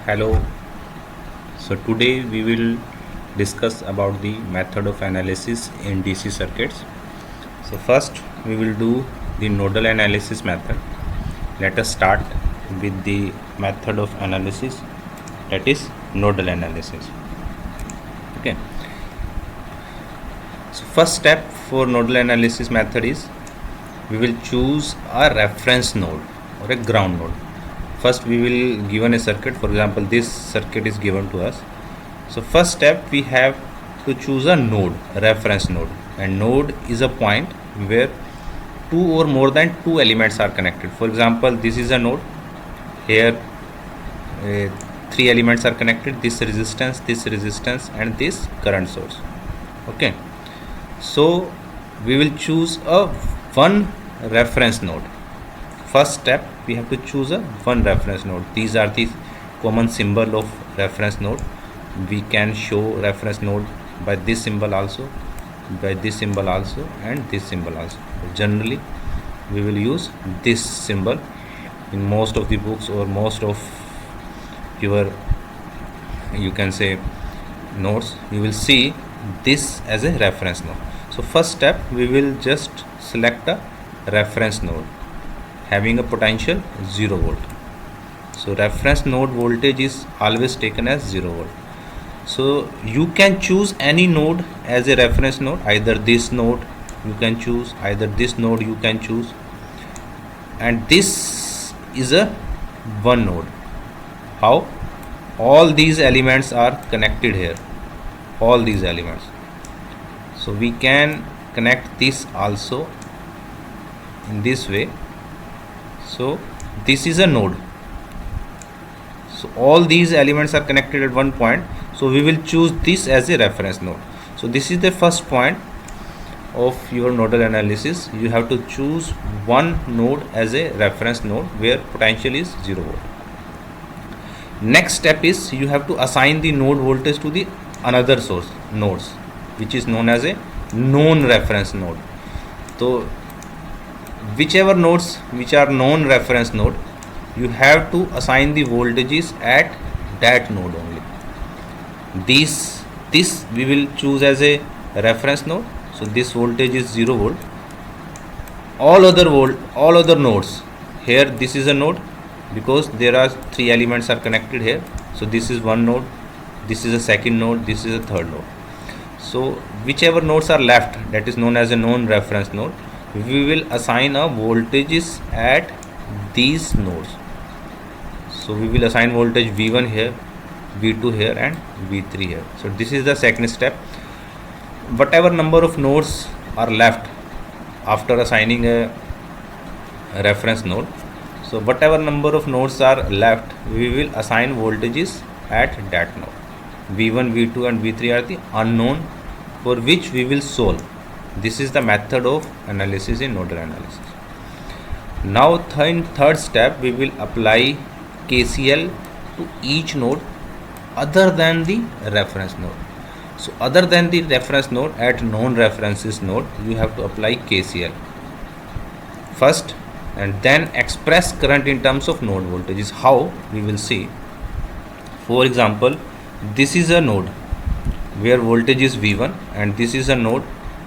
Hello. So today we will discuss about the method of analysis in DC circuits. So first we will do the nodal analysis method. Let us start with the method of analysis, that is nodal analysis. Okay. So first step for nodal analysis method is we will choose a reference node or a ground node. First we will given a circuit, for example this circuit is given to us. So first step we have to choose a node, a reference node, and node is a point where two or more than two elements are connected. For example, this is a node, here three elements are connected, this resistance and this current source. Okay, so we will choose a one reference node. First step we have to choose a one reference node. These are the common symbol of reference node. We can show reference node by this symbol also, by this symbol also, and this symbol also. Generally we will use this symbol in most of the books or most of your, you can say, nodes. You will see this as a reference node. So first step we will just select a reference node having a potential 0 volt. So reference node voltage is always taken as 0 volt. So you can choose any node as a reference node, either this node you can choose, either this node you can choose, and this is a one node. How? All these elements are connected here, all these elements. So we can connect this also in this way. So this is a node, so all these elements are connected at one point, so we will choose this as a reference node. So this is the first point of your nodal analysis. You have to choose one node as a reference node where potential is 0 volt. Next step is you have to assign the node voltage to the another source nodes, which is known as a known reference node. So whichever nodes which are known reference node, you have to assign the voltages at that node only. This we will choose as a reference node. So this voltage is 0 volt. All other nodes, here this is a node because there are three elements are connected here. So this is one node, this is a second node, this is a third node. So whichever nodes are left, that is known as a known reference node, we will assign a voltages at these nodes. So we will assign voltage V1 here, V2 here, and V3 here. So this is the second step. Whatever number of nodes are left after assigning a reference node, so whatever number of nodes are left, we will assign voltages at that node. V1, V2 and V3 are the unknown for which we will solve. This is the method of analysis in nodal analysis. Now third step, we will apply KCL to each node other than the reference node. So other than the reference node, at known references node, you have to apply KCL first and then express current in terms of node voltages. How? We will see. For example, this is a node where voltage is V1 and this is a node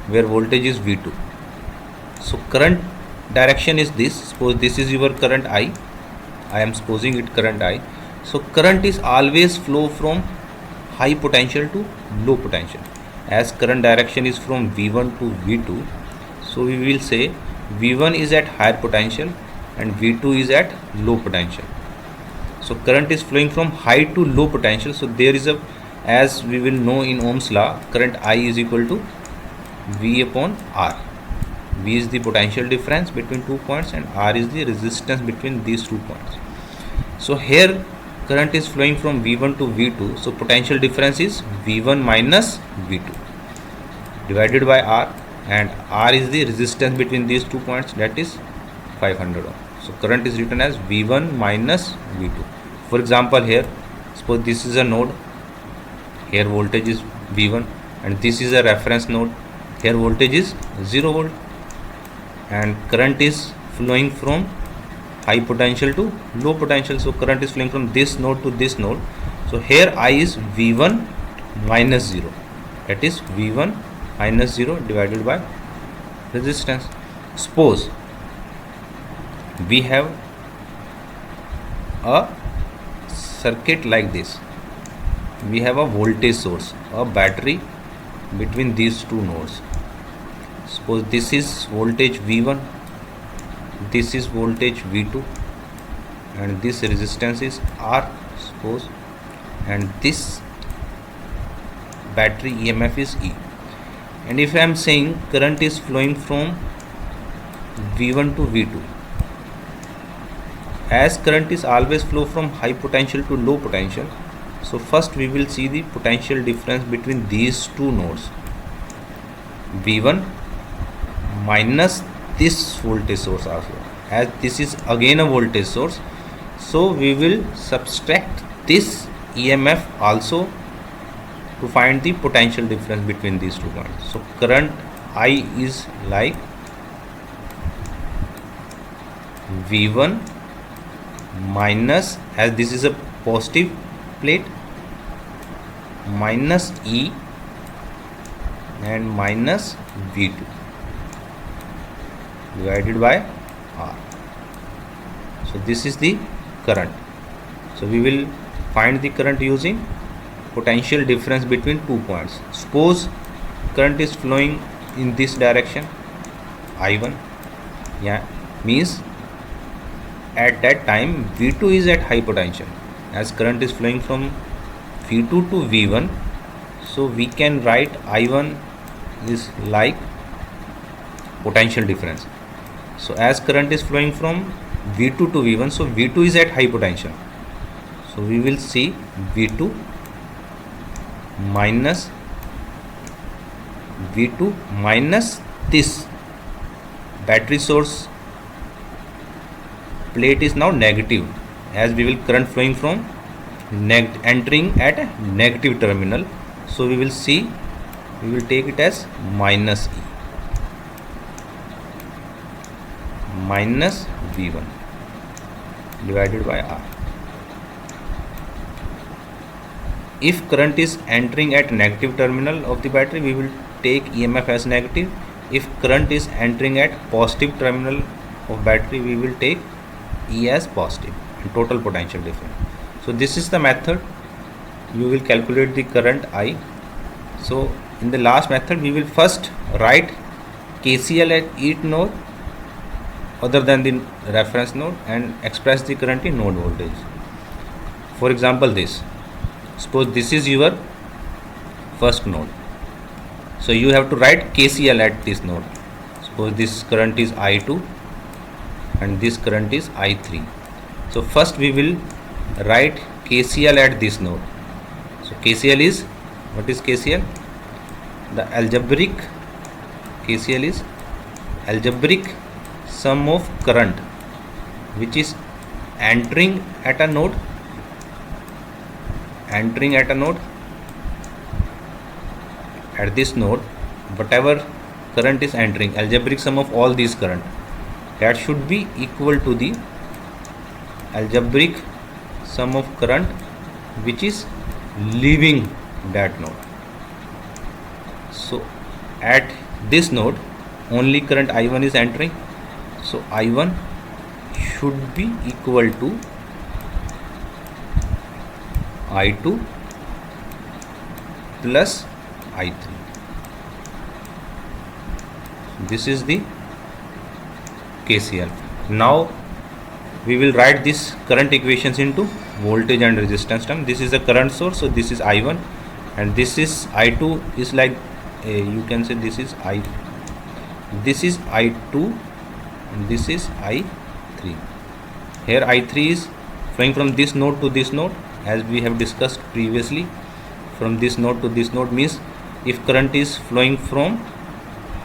where voltage is V2. So current direction is this. Suppose this is your current I am supposing it current I. So current is always flow from high potential to low potential. As current direction is from V1 to V2, so we will say V1 is at higher potential and V2 is at low potential. So current is flowing from high to low potential. So there is a, as we will know in Ohm's law, current I is equal to V upon R. V is the potential difference between 2 points and R is the resistance between these 2 points. So here current is flowing from V1 to V2, so potential difference is V1 minus V2 divided by R, and R is the resistance between these 2 points, that is 500 ohm. So current is written as V1 minus V2. For example, here suppose this is a node, here voltage is V1 and this is a reference node, here voltage is 0 volt and current is flowing from high potential to low potential. So current is flowing from this node to this node. So here I is V1 minus 0, that is V1 minus 0 divided by resistance. Suppose we have a circuit like this. We have a voltage source, a battery between these two nodes. Suppose this is voltage V1, this is voltage V2, and this resistance is R, suppose, and this battery EMF is E. And if I am saying current is flowing from V1 to V2, as current is always flow from high potential to low potential, so first we will see the potential difference between these two nodes, V1 minus this voltage source also. As this is again a voltage source, so we will subtract this EMF also to find the potential difference between these 2 points. So current I is like V1 minus, as this is a positive plate, minus E and minus V2 divided by R. So this is the current. So we will find the current using potential difference between 2 points. Suppose current is flowing in this direction, I1, yeah, means at that time V2 is at high potential. As current is flowing from V2 to V1, so we can write I1 is like potential difference. So as current is flowing from V2 to V1, so V2 is at high potential. So we will see V2 minus V2 minus this battery source plate is now negative, as we will current flowing from entering at a negative terminal. So we will see, we will take it as minus E minus V1 divided by R. If current is entering at negative terminal of the battery, we will take EMF as negative. If current is entering at positive terminal of battery, we will take E as positive, and total potential difference. So this is the method you will calculate the current I. So in the last method, we will first write KCL at each node other than the reference node and express the current in node voltage. For example, this, suppose this is your first node, so you have to write KCL at this node. Suppose this current is I2 and this current is I3. So first we will write KCL at this node. So KCL is, what is KCL? The algebraic KCL is algebraic sum of current which is entering at a node, at this node, whatever current is entering, algebraic sum of all these current, that should be equal to the algebraic sum of current which is leaving that node. So at this node only current I1 is entering, so I1 should be equal to I2 plus I3. This is the KCL. Now we will write this current equations into voltage and resistance term. This is the current source, so this is I1, and this is I2 is like you can say this is I2 and this is I3. Here I3 is flowing from this node to this node, as we have discussed previously. From this node to this node means if current is flowing from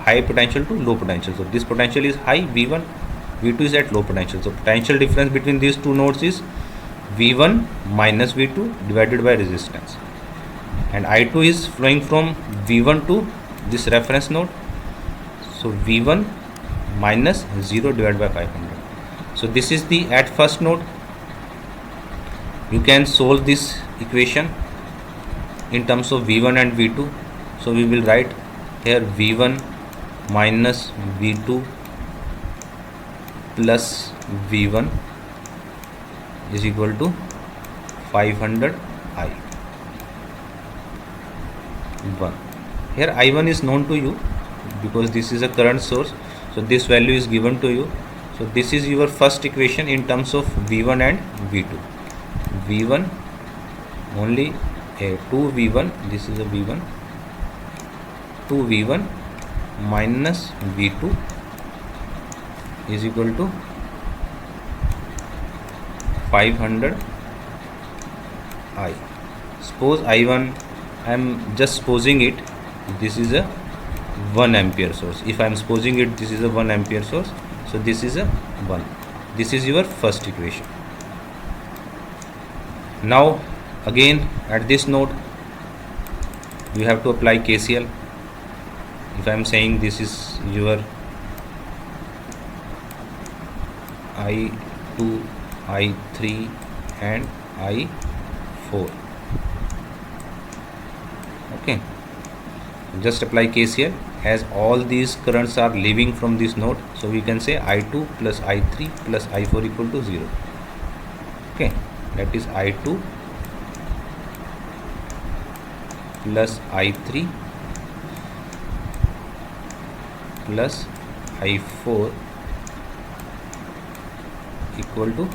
high potential to low potential, so this potential is high V1, V2 is at low potential. So potential difference between these two nodes is V1 minus V2 divided by resistance, and I2 is flowing from V1 to this reference node, so V1 minus 0 divided by 500. So this is the at first node. You can solve this equation in terms of V1 and V2. So we will write here V1 minus V2 plus V1 is equal to 500 I. 1. Here I1 is known to you because this is a current source, so this value is given to you. So this is your first equation in terms of V1 and V2. V1 only 2V1, this is a V1, 2V1 minus V2 is equal to 500 I. Suppose I1, I am just supposing it, this is a 1 ampere source. If I am supposing it, this is a 1 ampere source, so this is a 1. This is your first equation. Now again at this node you have to apply KCL. If I am saying this is your I2, I3 and I4. Okay, just apply KCL as all these currents are leaving from this node, so we can say I2 plus I3 plus I4 equal to 0. Okay, that is I2 plus I3 plus I4 equal to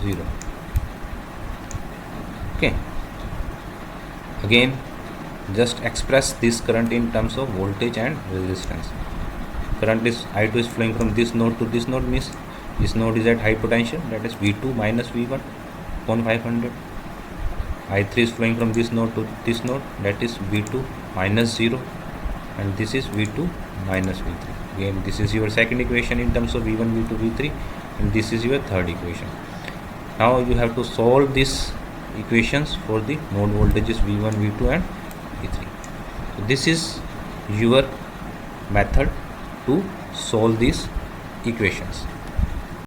0. Okay, again just express this current in terms of voltage and resistance. Current is I2 is flowing from this node to this node, means this node is at high potential, that is V2 minus V1 upon 500. I3 is flowing from this node to this node, that is V2 minus 0, and this is V2 minus V3. Again this is your second equation in terms of V1, V2, V3, and this is your third equation. Now you have to solve these equations for the node voltages V1, V2 and V3. So this is your method to solve these equations.